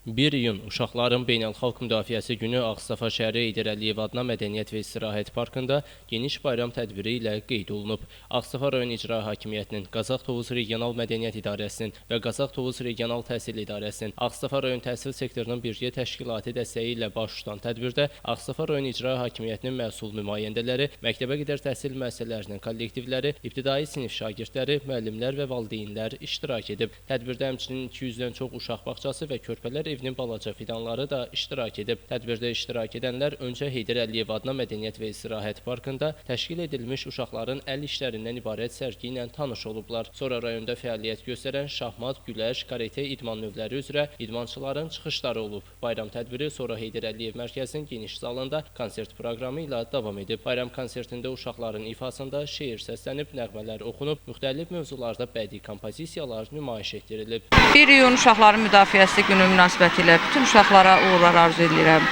1 iyun Uşaqların Beynəlxalq Müdafiəsi Günü Ağstafa şəhəri Heydər Əliyev adına Mədəniyyət və İstirahət Parkında geniş bayram tədbiri ilə qeyd olunub. Ağstafa rayon İcra Hakimiyyətinin, Qazax Tovuz Regional Mədəniyyət İdarəsinin və Qazax Tovuz Regional Təhsil İdarəsinin, Ağstafa rayon təhsil sektorunun birgə təşkilatı dəstəyi ilə baş tutan tədbirdə Ağstafa rayon İcra Hakimiyyətinin məsul nümayəndələri, məktəbə qədər təhsil müəssisələrinin kollektivləri, ibtidai sinif şagirdləri, müəllimlər və valideynlər iştirak edib. Tədbirdə həmçinin 200-dən çox uşaq bağçası və körpələr evinin balaca fidanları da iştirak edib. Tədbirdə iştirak edənlər öncə Heydər Əliyev adına Mədəniyyət və İstirahət Parkında təşkil edilmiş uşaqların əl işlərindən ibarət sərgi ilə tanış olublar. Sonra rayonda fəaliyyət göstərən şahmat, güləş, karate idman növləri üzrə idmançıların çıxışları olub. Bayram tədbiri sonra Heydər Əliyev mərkəzinin geniş zalında konsert proqramı ilə davam edib. Bayram konsertində uşaqların ifasında şeir səslənib, nəğmələr oxunub, müxtəlif mövzularda bədii kompozisiyalar nümayiş etdirilib. 1 iyun Uşaqların Müdafiəsi Günü münasibətilə bütün uşaqlara uğurlar arzu edirəm.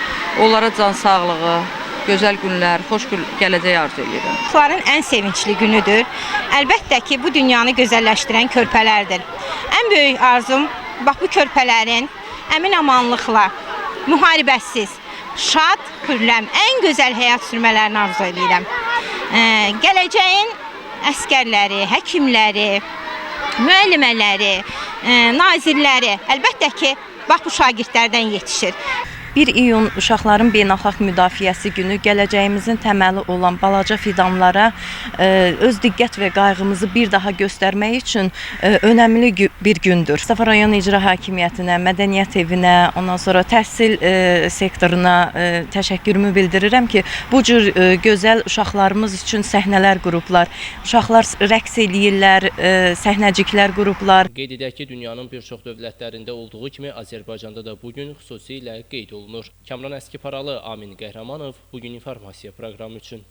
Onlara can sağlığı, gözəl günlər, xoş gələcək arzu edirəm. Uşaqların ən sevincli günüdür. Əlbəttə ki, bu dünyanı gözəlləşdirən körpələrdir. Ən böyük arzum bax bu körpələrin əmin-amanlıqla, müharibəsiz, şad, xürrəm, ən gözəl həyat sürmələrini arzu edirəm. Gələcəyin əskərləri, həkimləri, müəllimələri, nazirləri əlbəttə ki, bax bu şagirdlərdən yetişir. 1 iyun Uşaqların Beynəlxalq Müdafiəsi Günü gələcəyimizin təməli olan balaca fidanlara öz diqqət və qayğımızı bir daha göstərmək üçün önəmli bir gündür. Ağstafa rayon İcra Hakimiyyətinə, Mədəniyyət evinə, ondan sonra təhsil sektoruna təşəkkürümü bildirirəm ki, bu cür gözəl uşaqlarımız üçün səhnələr qurublar. Uşaqlar rəqs eləyirlər, səhnəciklər qurublar. Qeyd edək ki, dünyanın bir çox dövlətlərində olduğu kimi Azərbaycanda da bugün xüsusilə qeyd olunur. Kamran Əskiparalı, Amin Qəhrəmanov, Bugün İnformasiya proqramı üçün.